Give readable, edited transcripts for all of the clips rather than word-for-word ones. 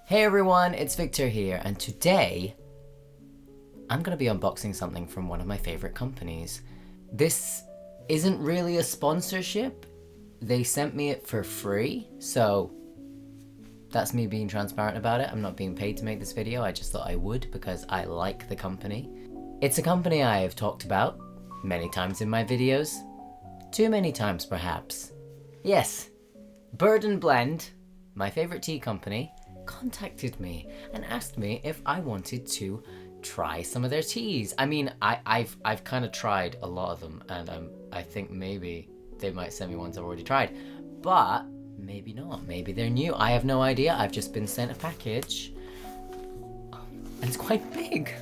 Hey everyone, it's Victor here, and today I'm going to be unboxing something from one of my favorite companies. This isn't really a sponsorship. They sent me it for free, so that's me being transparent about it. I'm not being paid to make this video, I just thought I would because I like the company. It's a company I have talked about many times in my videos. Too many times perhaps. Yes, Bird & Blend, my favorite tea company, contacted me and asked me if I wanted to try some of their teas. I mean, I've kind of tried a lot of them, and I think maybe they might send me ones I've already tried, but maybe not. Maybe they're new. I have no idea. I've just been sent a package, and it's quite big.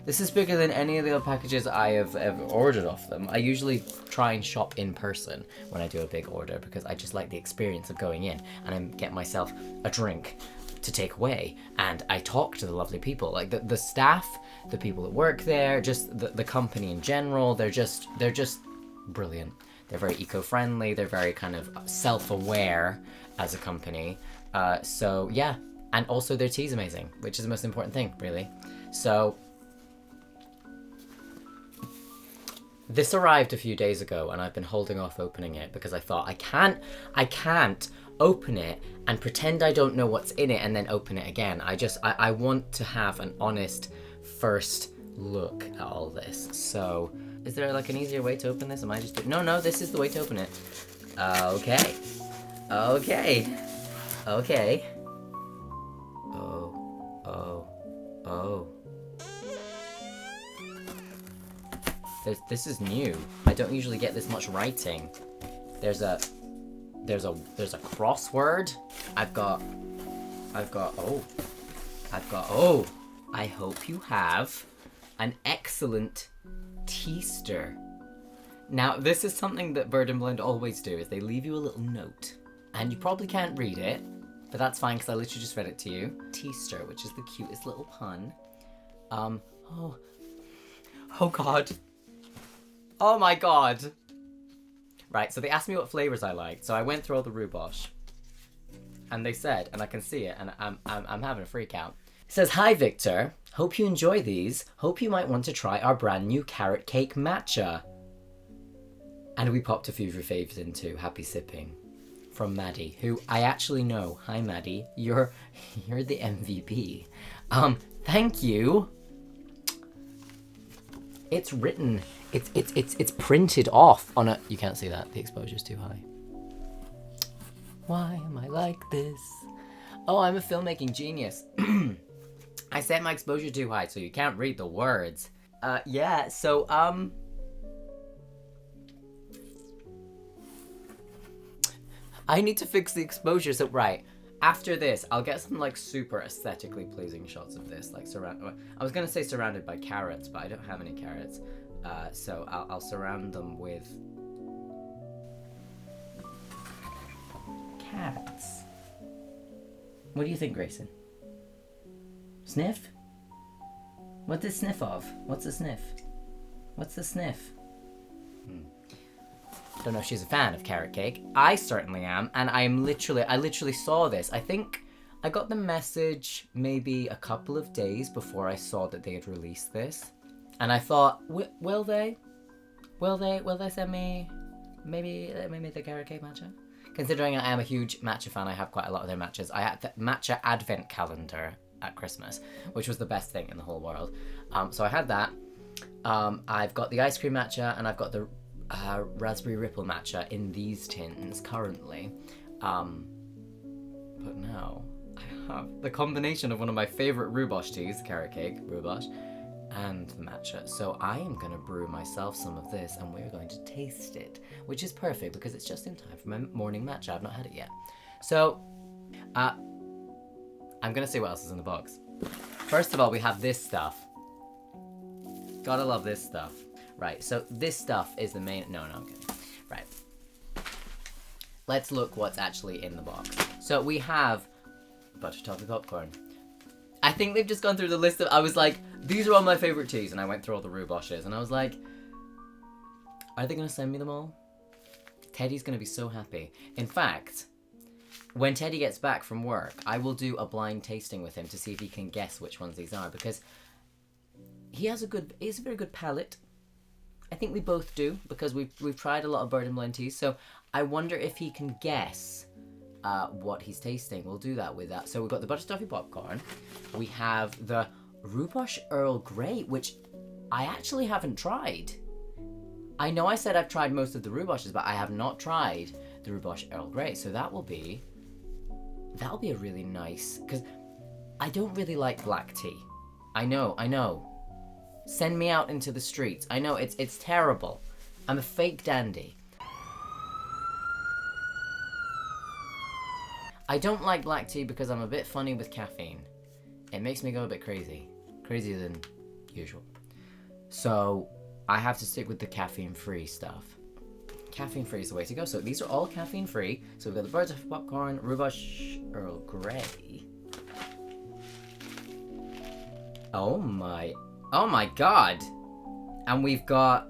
This is bigger than any of the other packages I have ever ordered off them. I usually try and shop in person when I do a big order because I just like the experience of going in and I get myself a drink to take away, and I talk to the lovely people, like the staff, the people that work there, just the company in general. They're just brilliant. They're very eco-friendly. They're very kind of self-aware as a company. So yeah, and also their tea's amazing, which is the most important thing, really. So this arrived a few days ago, and I've been holding off opening it because I thought I can't open it and pretend I don't know what's in it and then open it again. I want to have an honest first look at all this. So is there like an easier way to open this? Am I just no, this is the way to open it. Okay. Oh. This is new. I don't usually get this much writing. There's a crossword. I've got I hope you have an excellent teaster. Now, this is something that Bird & Blend always do, is they leave you a little note. And you probably can't read it, but that's fine because I literally just read it to you. Teaster, which is the cutest little pun. Oh god. Oh my god. Right, so they asked me what flavors I liked, so I went through all the rhubarb, and they said, and I can see it, and I'm having a freak out. It says, "Hi Victor, hope you enjoy these. Hope you might want to try our brand new Carrot Cake Matcha." And we popped a few of your faves in too. Happy sipping. From Maddie, who I actually know. Hi Maddie, you're the MVP. Thank you. It's written. It's printed off on a... You can't see that. The exposure's too high. Why am I like this? Oh, I'm a filmmaking genius. I set my exposure too high, so you can't read the words. Yeah, so, I need to fix the exposure, so, right. After this, I'll get some, like, super aesthetically pleasing shots of this, like, I was gonna say surrounded by carrots, but I don't have any carrots. So I'll surround them with carrots. What do you think, Grayson? Sniff? What's the sniff of? What's the sniff? What's the sniff? Don't know if she's a fan of carrot cake. I certainly am, and I literally saw this. I think I got the message maybe a couple of days before I saw that they had released this. And I thought, will they send me maybe the Carrot Cake Matcha? Considering I am a huge matcha fan, I have quite a lot of their matchas. I had the matcha advent calendar at Christmas, which was the best thing in the whole world. So I had that. I've got the ice cream matcha, and I've got the raspberry ripple matcha in these tins currently. But now I have the combination of one of my favorite rhubarb teas, carrot cake, rhubarb, and the matcha. So I am going to brew myself some of this, and we're going to taste it, which is perfect because it's just in time for my morning matcha. I've not had it yet. So I'm going to see what else is in the box. First of all, we have this stuff. Gotta love this stuff. Right, so this stuff is the main... No, I'm kidding. Right. Let's look what's actually in the box. So we have butter toffee popcorn. I think they've just gone through the list of... I was like, these are all my favorite teas, and I went through all the rhubarb, and I was like, are they going to send me them all? Teddy's going to be so happy. In fact, When Teddy gets back from work, I will do a blind tasting with him to see if he can guess which ones these are, because he has a very good palate. I think we both do, because we've tried a lot of Bird and Blend teas, so I wonder if he can guess what he's tasting. We'll do that with that. So we've got the Butter Stuffy Popcorn. We have the Rhubarb Earl Grey, which I actually haven't tried. I know I said I've tried most of the rhubards, but I have not tried the Rhubarb Earl Grey, so that'll be a really nice, because I don't really like black tea. I know. Send me out into the streets. I know, it's terrible. I'm a fake dandy. I don't like black tea because I'm a bit funny with caffeine. It makes me go a bit crazy. Crazier than usual. So, I have to stick with the caffeine-free stuff. Caffeine-free is the way to go. So these are all caffeine-free. So we've got the Birds of Popcorn, Rhubarb Earl Grey. Oh my god! And we've got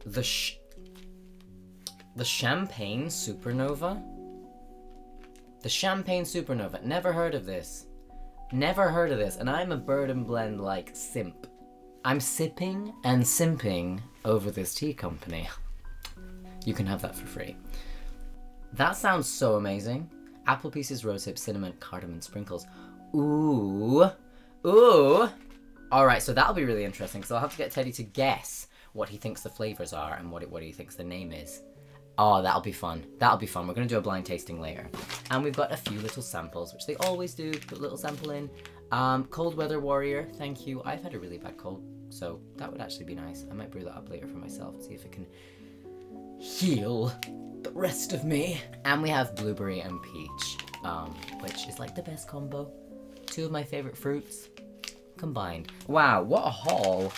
the Champagne Supernova. The Champagne Supernova. Never heard of this. And I'm a Bird and Blend like simp. I'm sipping and simping over this tea company. You can have that for free. That sounds so amazing. Apple pieces, rosehip, cinnamon, cardamom sprinkles. Ooh. Alright, so that'll be really interesting. So I'll have to get Teddy to guess what he thinks the flavors are and what he thinks the name is. Oh, that'll be fun. We're going to do a blind tasting later. And we've got a few little samples, which they always do. Put a little sample in. Cold Weather Warrior, thank you. I've had a really bad cold, so that would actually be nice. I might brew that up later for myself and see if it can heal the rest of me. And we have Blueberry and Peach, which is like the best combo. Two of my favorite fruits combined. Wow, what a haul.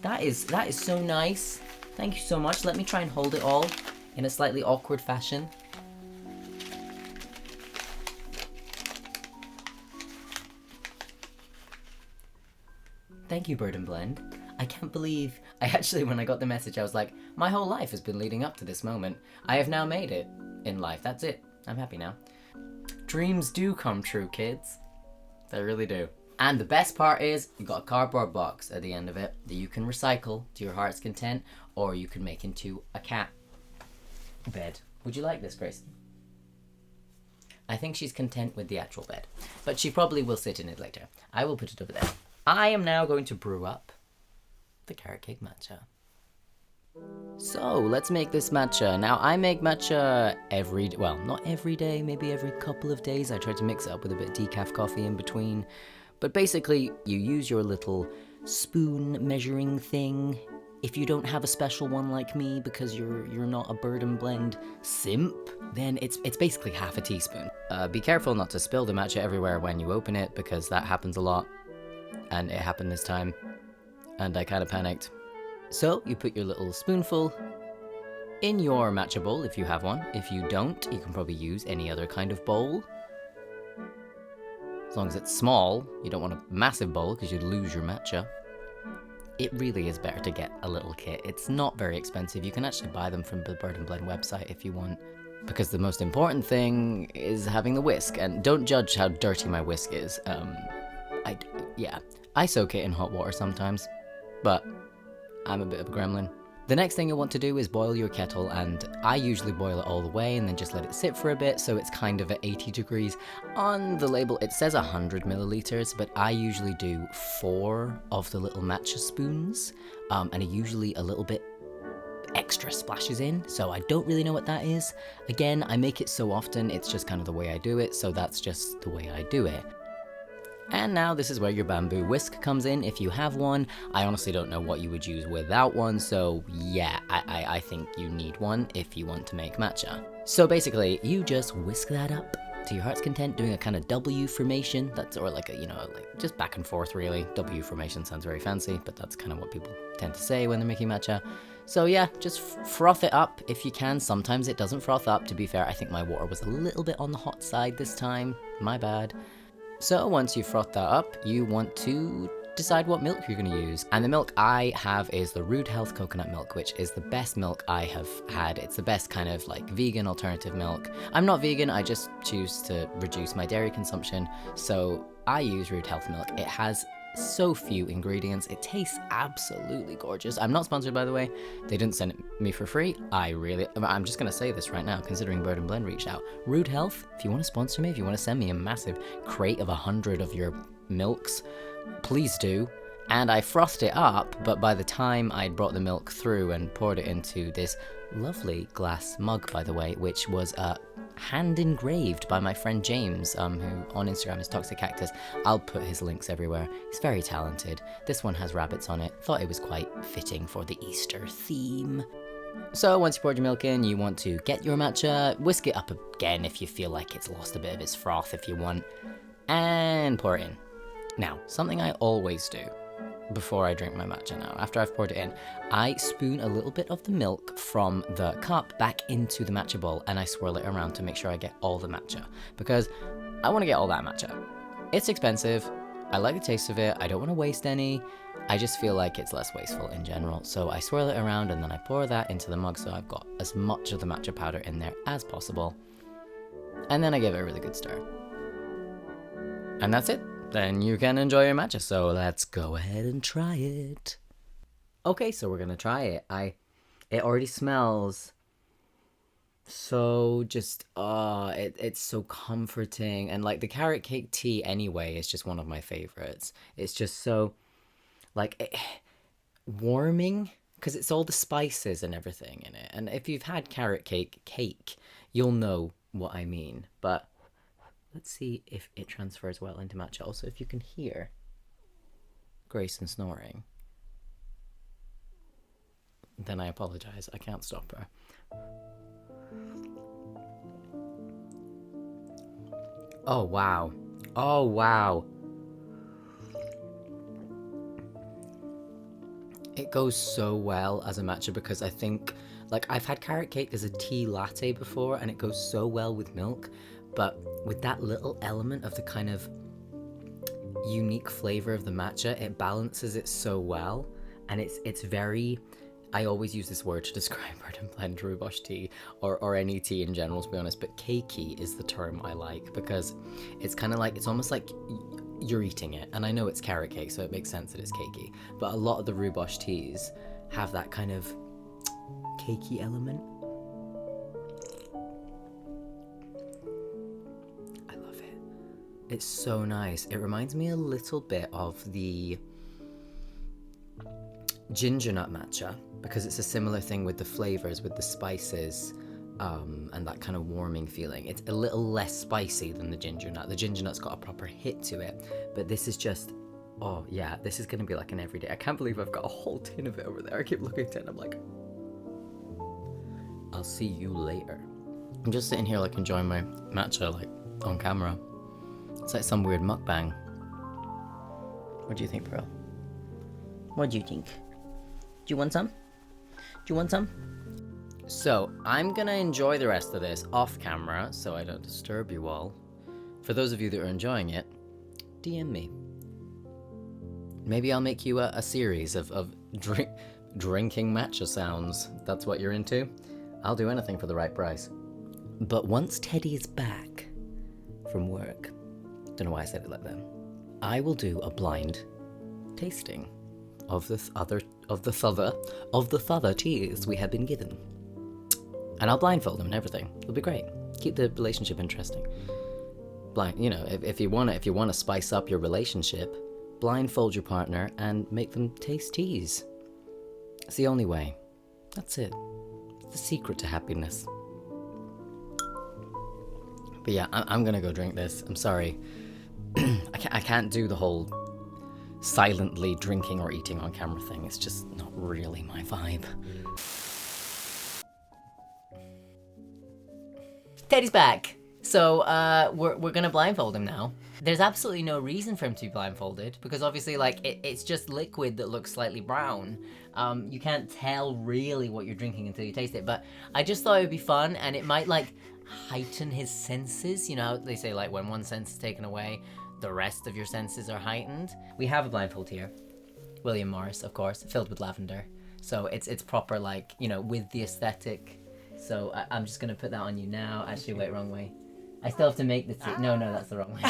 That is so nice. Thank you so much. Let me try and hold it all in a slightly awkward fashion. Thank you, Bird and Blend. I can't believe... when I got the message, I was like, my whole life has been leading up to this moment. I have now made it in life. That's it. I'm happy now. Dreams do come true, kids. They really do. And the best part is, you got a cardboard box at the end of it that you can recycle to your heart's content, or you can make into a cat bed. Would you like this, Grayson? I think she's content with the actual bed, but she probably will sit in it later. I will put it over there. I am now going to brew up the Carrot Cake Matcha. So, let's make this matcha. Now, I make matcha not every day, maybe every couple of days. I try to mix it up with a bit of decaf coffee in between. But basically, you use your little spoon measuring thing. If you don't have a special one like me because you're not a Bird and Blend simp, then it's basically half a teaspoon. Be careful not to spill the matcha everywhere when you open it, because that happens a lot. And it happened this time, and I kind of panicked. So you put your little spoonful in your matcha bowl if you have one. If you don't, you can probably use any other kind of bowl. As long as it's small, you don't want a massive bowl because you'd lose your matcha. It really is better to get a little kit. It's not very expensive. You can actually buy them from the Bird and Blend website if you want. Because the most important thing is having the whisk. And don't judge how dirty my whisk is. I soak it in hot water sometimes, but I'm a bit of a gremlin. The next thing you'll want to do is boil your kettle, and I usually boil it all the way and then just let it sit for a bit, so it's kind of at 80 degrees. On the label it says 100 milliliters, but I usually do 4 of the little matcha spoons, and usually a little bit extra splashes in, so I don't really know what that is. Again, I make it so often, it's just kind of the way I do it, so that's just the way I do it. And now this is where your bamboo whisk comes in, if you have one. I honestly don't know what you would use without one, so yeah, I think you need one if you want to make matcha. So basically, you just whisk that up to your heart's content, doing a kind of W formation, or like just back and forth really. W formation sounds very fancy, but that's kind of what people tend to say when they're making matcha. So yeah, just froth it up if you can. Sometimes it doesn't froth up, to be fair. I think my water was a little bit on the hot side this time, my bad. So once you froth that up, you want to decide what milk you're going to use. And the milk I have is the Rude Health coconut milk, which is the best milk I have had. It's the best kind of like vegan alternative milk. I'm not vegan, I just choose to reduce my dairy consumption, so I use Rude Health milk. It has so few ingredients. It tastes absolutely gorgeous. I'm not sponsored, by the way. They didn't send it me for free. I'm just gonna say this right now, considering Bird and Blend reached out. Rude Health, if you want to sponsor me, if you want to send me a massive crate of 100 of your milks, please do. And I frothed it up, but by the time I'd brought the milk through and poured it into this lovely glass mug, by the way, which was hand engraved by my friend James, who on Instagram is Toxic Cactus. I'll put his links everywhere. He's very talented. This one has rabbits on it. Thought it was quite fitting for the Easter theme. So once you poured your milk in, you want to get your matcha, whisk it up again if you feel like it's lost a bit of its froth if you want, and pour it in. Now, something I always do before I drink my matcha now, after I've poured it in, I spoon a little bit of the milk from the cup back into the matcha bowl and I swirl it around to make sure I get all the matcha, because I want to get all that matcha. It's expensive, I like the taste of it, I don't want to waste any, I just feel like it's less wasteful in general, so I swirl it around and then I pour that into the mug so I've got as much of the matcha powder in there as possible, and then I give it a really good stir. And that's it. Then you can enjoy your matcha, so let's go ahead and try it. Okay, so we're gonna try it. It already smells so just, it's so comforting, and like the carrot cake tea anyway is just one of my favorites. It's just so, like, warming, because it's all the spices and everything in it, and if you've had carrot cake, you'll know what I mean, but let's see if it transfers well into matcha. Also, if you can hear Grayson snoring, then I apologize. I can't stop her. Oh, wow. Oh, wow. It goes so well as a matcha because I think, like, I've had carrot cake as a tea latte before and it goes so well with milk. But with that little element of the kind of unique flavor of the matcha, it balances it so well. And it's very, I always use this word to describe Bird and Blend rhubarb tea, or any tea in general, to be honest, but cakey is the term I like, because it's kind of like, it's almost like you're eating it. And I know it's carrot cake, so it makes sense that it's cakey. But a lot of the rhubarb teas have that kind of cakey element. It's so nice. It reminds me a little bit of the ginger nut matcha, because it's a similar thing with the flavors, with the spices, and that kind of warming feeling. It's a little less spicy than the ginger nut. The ginger nut's got a proper hit to it, but this is just, oh yeah, this is going to be like an everyday. I can't believe I've got a whole tin of it over there. I keep looking at it and I'm like, I'll see you later. I'm just sitting here like enjoying my matcha like on camera. It's like some weird mukbang. What do you think, Pearl? What do you think? Do you want some? Do you want some? So, I'm gonna enjoy the rest of this off camera so I don't disturb you all. For those of you that are enjoying it, DM me. Maybe I'll make you a series of drinking matcha sounds. That's what you're into? I'll do anything for the right price. But once Teddy is back from work, don't know why I said it like that, I will do a blind tasting of the other teas we have been given, and I'll blindfold them and everything. It'll be great. Keep the relationship interesting. If you want to spice up your relationship, blindfold your partner and make them taste teas. It's the only way. That's it. It's the secret to happiness. But yeah, I'm gonna go drink this. I'm sorry. I can't do the whole silently drinking or eating on camera thing. It's just not really my vibe. Teddy's back. So we're gonna blindfold him now. There's absolutely no reason for him to be blindfolded, because obviously, like, it's just liquid that looks slightly brown. You can't tell really what you're drinking until you taste it, but I just thought it would be fun, and it might, like, heighten his senses. You know how they say, like, when one sense is taken away, the rest of your senses are heightened. We have a blindfold here. William Morris, of course, filled with lavender. So it's proper, like, you know, with the aesthetic. So I'm just going to put that on you now. Actually, wait, wrong way. I still have to make the tea. No, that's the wrong way.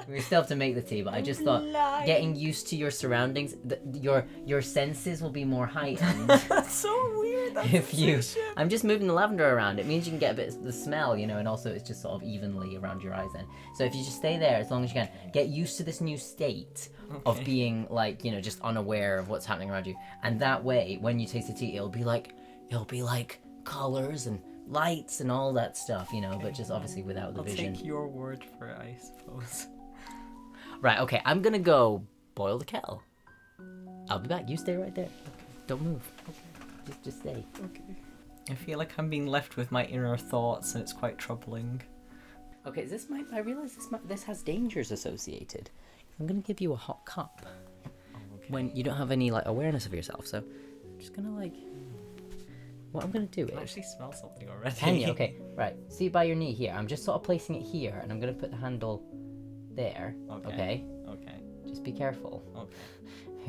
We still have to make the tea, but I just thought getting used to your surroundings, your senses will be more heightened. That's so weird. I'm just moving the lavender around. It means you can get a bit of the smell, you know, and also it's just sort of evenly around your eyes then. So if you just stay there as long as you can, get used to this new state of being, like, you know, just unaware of what's happening around you. And that way, when you taste the tea, it'll be like colors and lights and all that stuff, you know, but just obviously without the vision. I'll take your word for it, I suppose. Right, okay, I'm gonna go boil the kettle. I'll be back. You stay right there. Okay. Don't move. Okay. Just stay. Okay. I feel like I'm being left with my inner thoughts, and it's quite troubling. Okay, I realize this has dangers associated. I'm gonna give you a hot cup when you don't have any, like, awareness of yourself. So I'm just gonna, like, what I'm gonna do is... I actually smell something already. Can you? Okay, right. See by your knee here. I'm just sort of placing it here, and I'm gonna put the handle there. Okay. Just be careful. Okay.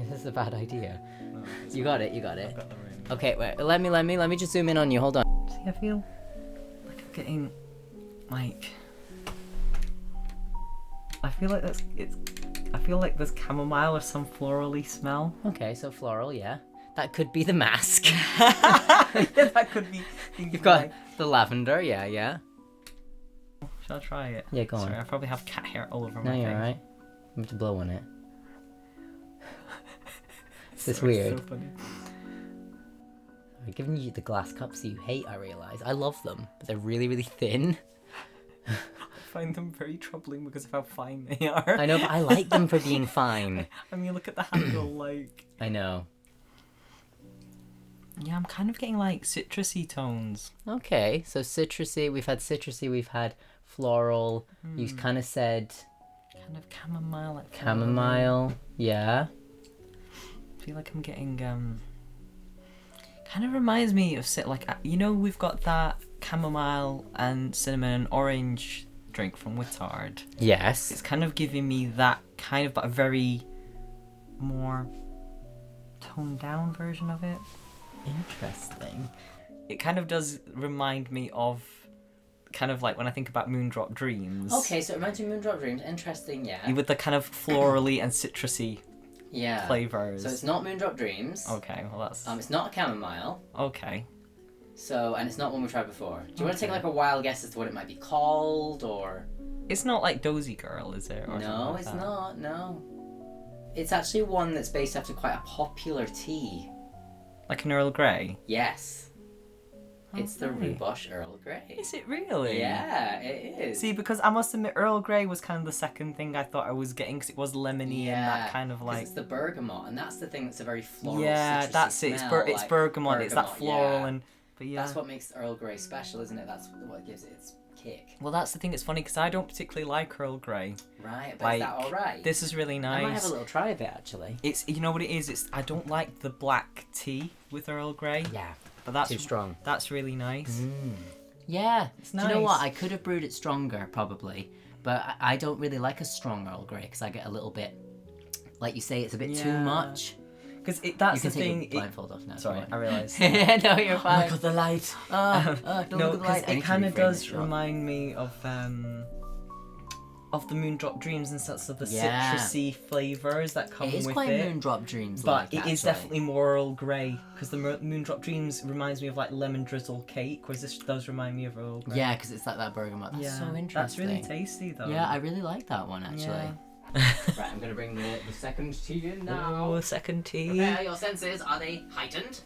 This is a bad idea. No, you got it. I've got the ring. Okay, wait. Let me just zoom in on you. Hold on. See, I feel like I'm getting, like, I feel like there's chamomile or some florally smell. Okay, so floral, yeah. That could be the mask. Yeah, that could be. You've got the lavender, yeah. Shall I try it? Yeah, go on. Sorry, I probably have cat hair all over my face. No, face. you're alright. I'm going to blow on it. Is this Sorry, weird? So funny. I've given you the glass cups you hate, I realise. I love them, but they're really, really thin. I find them very troubling because of how fine they are. I know, but I like them for being fine. I mean, look at the handle, like... I know. Yeah, I'm kind of getting, like, citrusy tones. Okay, so citrusy, we've had floral, you kind of said... Kind of chamomile. Like chamomile, yeah. I feel like I'm getting, kind of reminds me of, like, you know, we've got that chamomile and cinnamon and orange drink from Wittard. Yes. It's kind of giving me that kind of, but a very more toned down version of it. Interesting. It kind of does remind me of kind of like when I think about Moondrop Dreams. Okay, so it reminds me of Moondrop Dreams. Interesting, yeah. With the kind of florally and citrusy flavors. So it's not Moondrop Dreams. Okay, well that's... It's not a chamomile. Okay. So, and it's not one we tried before. Do you want to take like a wild guess as to what it might be called, or...? It's not like Dozy Girl, is it? Or no, like it's that? not, no. It's actually one that's based after quite a popular tea. Like an Earl Grey? Yes. It's the Rhubarb Earl Grey. Is it really? Yeah, it is. See, because I must admit, Earl Grey was kind of the second thing I thought I was getting, because it was lemony and that kind of like... it's the bergamot, and that's the thing that's a very floral, yeah, that's it. It's bergamot. It's that floral and... But yeah. That's what makes Earl Grey special, isn't it? That's what gives it its kick. Well, that's the thing. It's funny, because I don't particularly like Earl Grey. Right, but like, is that alright? This is really nice. I might have a little try of it, actually. It's, you know what it is? I don't like the black tea with Earl Grey. Yeah. But that's too strong. That's really nice. Yeah. It's nice. Do you know what? I could have brewed it stronger, probably. But I don't really like a strong Earl Grey, because I get a little bit... Like you say, it's a bit too much. Because that's the thing... You can take your blindfold off now. Sorry, I realised. No, you're fine. Look at the light. Don't no, look at the light. it kind of does remind me of the Moondrop Dreams and such of the citrusy flavours that come with it. It is quite Moondrop Dreams, but it is definitely more Earl Grey, because the Moondrop Dreams reminds me of like lemon drizzle cake, whereas this does remind me of Earl Grey. Yeah, because it's like that bergamot. That's so interesting. That's really tasty though. Yeah, I really like that one actually. Yeah. Right, I'm gonna bring the second tea in now. Oh, second tea. Prepare your senses. Are they heightened?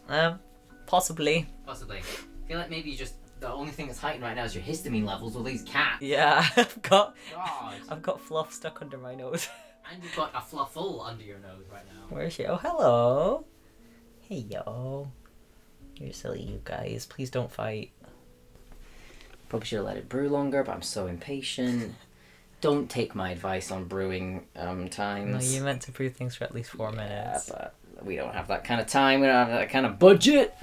Possibly. Possibly. I feel like maybe you just... The only thing that's heightened right now is your histamine levels with these cats. Yeah, I've got fluff stuck under my nose. And you've got a fluffle under your nose right now. Where's she? Oh, hello. Hey, yo. You're silly, you guys. Please don't fight. Probably should have let it brew longer, but I'm so impatient. Don't take my advice on brewing times. No, you meant to brew things for at least 4 minutes. But we don't have that kind of time. We don't have that kind of budget.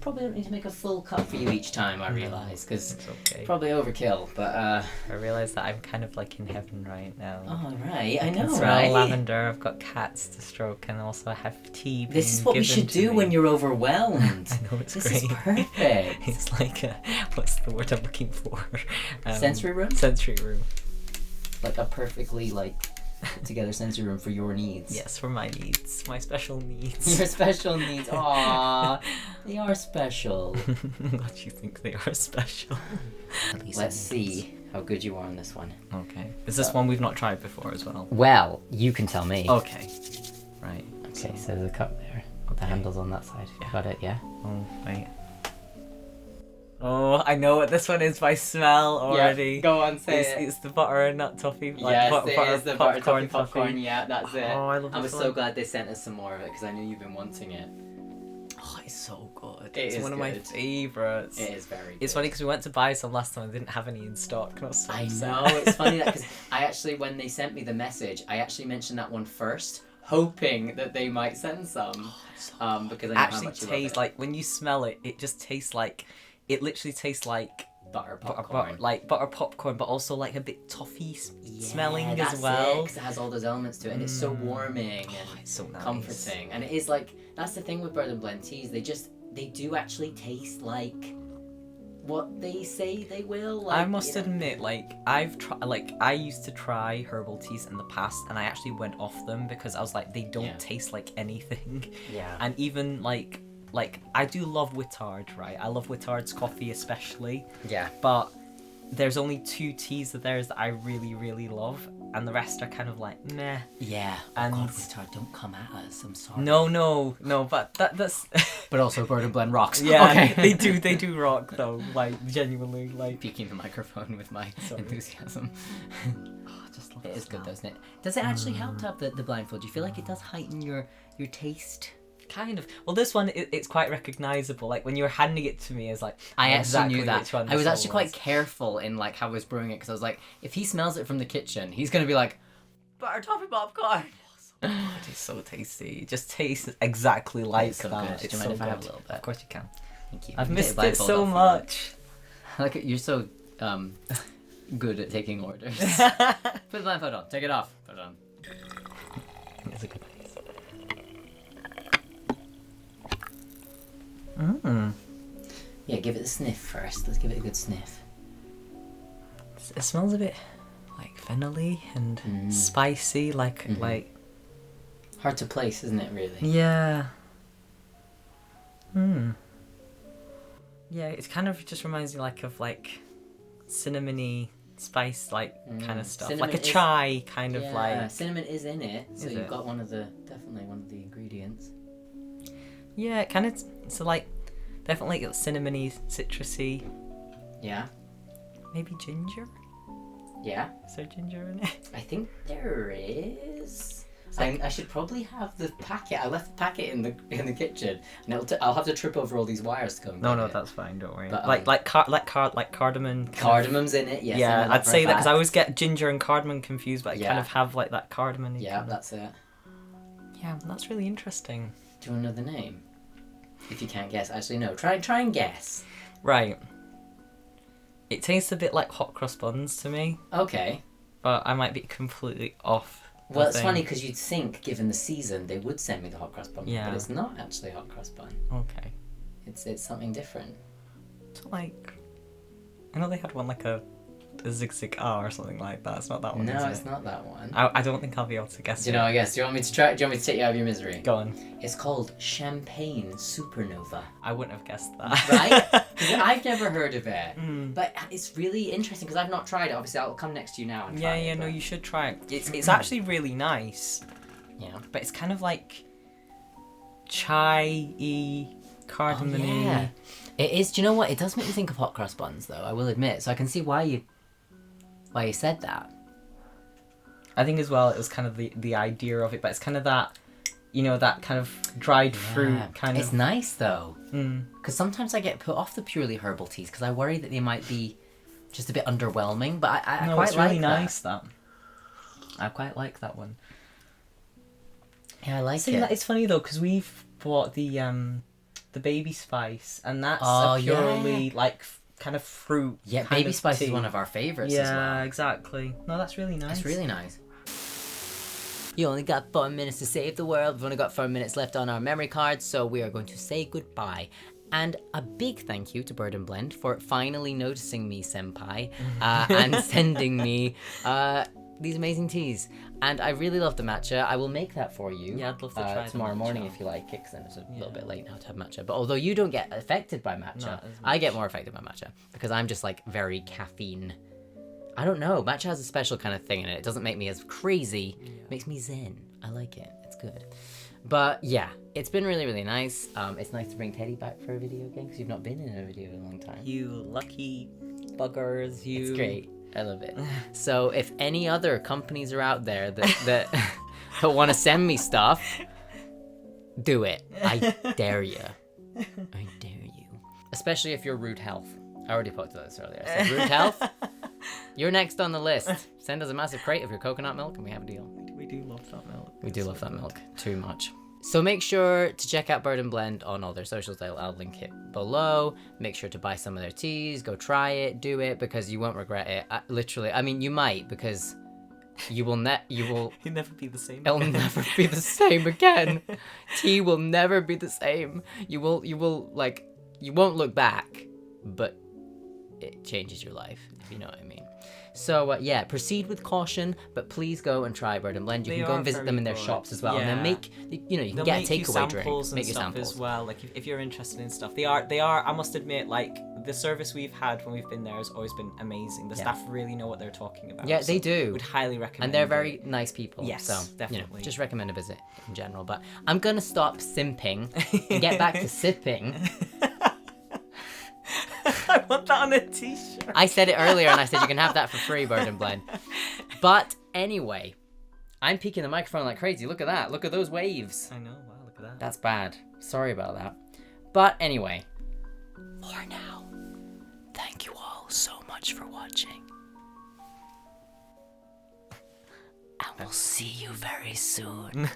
probably don't need to make a full cup for you each time, I realise, because It's okay. probably overkill, but I realise that I'm kind of like in heaven right now. oh, right, I I know, can smell right? lavender, I've got cats to stroke, and also I have tea being This is what we given should to do me. when you're overwhelmed. I know, it's This great. is perfect. It's like a, what's the word I'm looking for? Sensory room? Sensory room. Like a perfectly, like, put together sensory room for your needs. Yes, for my needs, my special needs. Your special needs. Aww, they are special. What do you think they are special? Let's see how good you are on this one. Okay. Is this one we've not tried before as well? Well, you can tell me. Okay. Right. Okay, so there's a cup there. The Okay. handle's on that side. Yeah. Got it, yeah? Oh, wait. Oh, I know what this one is by smell already. Yeah, go on, say It's the butternut toffee. Like, Yes, it is the butter toffee toffee. popcorn. Yeah, that's it. Oh, I love I was this so one. glad they sent us some more of it because I knew you've been wanting it. Oh, it's so good. It It's is one of my good. favourites. It is very good. It's funny because we went to buy some last time and didn't have any in stock. And I was so I upset. know, it's funny that because I actually, when they sent me the message, I actually mentioned that one first, hoping that they might send some. Because I know how Actually much you tastes love it. like, when you smell it, it just tastes like, it literally tastes like Butter butter, popcorn. like butter popcorn, but also like a bit toffee smelling that's as well. because it has all those elements to it, and it's so warming and It's so nice. comforting. And it is like, that's the thing with Bird and Blend teas, they do actually taste like what they say they will. Like, I must you know. admit, like I used to try herbal teas in the past, and I actually went off them because I was like, they don't Yeah. taste like anything. Yeah. And even like I do love Wittard, right? I love Wittard's coffee especially, Yeah. but there's only 2 teas of theirs that I really, really love, and the rest are kind of like meh. Yeah. And- God, Wittard, don't come at us. I'm sorry. No, but that's But also Bird and Blend rocks. yeah, Okay. they do rock though, like genuinely, like Peeking the microphone with my Sorry. enthusiasm. I just love It the is good, smell. doesn't it? Does it actually help to have the blindfold? Do you feel like it does heighten your taste? Kind of. Well, this one it's quite recognizable. Like when you were handing it to me, it's like I actually exactly knew that. which one I was this actually one quite was. careful in like how I was brewing it because I was like, if he smells it from the kitchen, he's gonna be like, butter toffee popcorn. God, it's so tasty. It just tastes exactly like It's so that. good. Do It's you mind so if I have a good. little bit? Of course you can. Thank you. I've You can missed take it the so blindfold off much. Like you're so good at taking orders. Put the blindfold on. Take it off. Put it on. It's a good taste. Mmm. Yeah, give it a sniff first. Let's give it a good sniff. It smells a bit like fennelly and spicy, like Hard to place, isn't it? Really. yeah. Hmm. Yeah, it kind of just reminds me like of like cinnamony spice like kind of stuff, Cinnamon like a is- chai kind of Yeah, like. cinnamon is in it, so Is you've it? got definitely one of the ingredients. Yeah, it kind of so like definitely like cinnamony, citrusy, Yeah. maybe ginger. Yeah. Is there ginger in it? I think there is. I should probably have the packet. I left the packet in the kitchen, and I'll have to trip over all these wires to go. And No, get no, it. that's fine. Don't worry. But, like cardamom. kind of- Cardamom's in it. Yes. I Yeah, know I'd for a say that because I fact. always get ginger and cardamom confused, but I kind Yeah. of have like that cardamom. Yeah, that's it. Yeah, that's really interesting. Do you want to know the name? If you can't guess, actually no. Try and guess. Right. It tastes a bit like hot cross buns to me, Okay. but I might be completely off. the Well, it's thing. funny because you'd think, given the season, they would send me the hot cross bun, Yeah. but it's not actually hot cross bun. Okay. It's something different. So like, I know they had one like a zig R or something like that. It's not that one. No, is it's it? not that one. I don't think I'll be able to guess Do you know? it. I guess. Do you want me to try? Do you want me to take you out of your misery? Go on. It's called Champagne Supernova. I wouldn't have guessed that. Right? 'Cause I've never heard of it. Mm. But it's really interesting because I've not tried it. Obviously, I'll come next to you now and try Yeah, it. no, but- you should try it. It's actually really nice, Yeah. but it's kind of like chai-y, cardamom-y. Oh, yeah. It is. Do you know what? It does make me think of hot cross buns, though. I will admit. So I can see why you said that. I think as well it was kind of the idea of it, but it's kind of that, you know, that kind of dried fruit Yeah. kind It's of. nice though, Mm. because sometimes I get put off the purely herbal teas because I worry that they might be just a bit underwhelming. But I No, quite it's really like that. nice that. I quite like that one. Yeah, I like See, it. that it's funny though because we've bought the the baby spice, and that's Oh, a purely like kind of fruit. Yeah, kind baby of spice tea. is one of our favorites as well. Yeah, exactly. No, that's really nice. It's really nice. You only got 4 minutes to save the world. We've only got 4 minutes left on our memory cards, so we are going to say goodbye. And a big thank you to Bird and Blend for finally noticing me, senpai, and sending me these amazing teas. And I really love the matcha. I will make that for you. Yeah, I'd love to try the tomorrow matcha. morning if you like it, because then it's a little bit late now to have matcha. But although you don't get affected by matcha, Not as I get more affected by matcha because I'm just like very caffeine. I don't know. Matcha has a special kind of thing in it. It doesn't make me as crazy. It makes me zen. I like it. It's good. But yeah, it's been really, really nice. It's nice to bring Teddy back for a video again because you've not been in a video in a long time. You lucky buggers, you. It's great. I love it. So if any other companies are out there that want to send me stuff, do it. I dare you. I dare you. Especially if you're Rude Health. I already talked about this earlier. I said Rude Health, you're next on the list. Send us a massive crate of your coconut milk and we have a deal. We do love that milk. We do love that milk too much. So make sure to check out Bird and Blend on all their socials. I'll link it below. Make sure to buy some of their teas. Go try it. Do it because you won't regret it. Literally, I mean, you might because you will You'll never be the same. It'll never be the same again. Tea will never be the same. You won't look back, but it changes your life, if you know what I mean. So yeah, proceed with caution, but please go and try Bird and Blend. You can go and visit them in their shops as well, and then you can get a takeaway drink, make your samples as well. Like if you're interested in stuff, they are. I must admit, like the service we've had when we've been there has always been amazing. The staff really know what they're talking about. Yeah, they do. Would highly recommend. And they're very nice people. Yes, so definitely. Just recommend a visit in general. But I'm gonna stop simping and get back to sipping. I want that on a t-shirt. I said it earlier and I said you can have that for free, Bird and Blend. But anyway, I'm peeking the microphone like crazy. Look at that. Look at those waves. I know. Wow, look at that. That's bad. Sorry about that. But anyway, for now, thank you all so much for watching. And we'll see you very soon.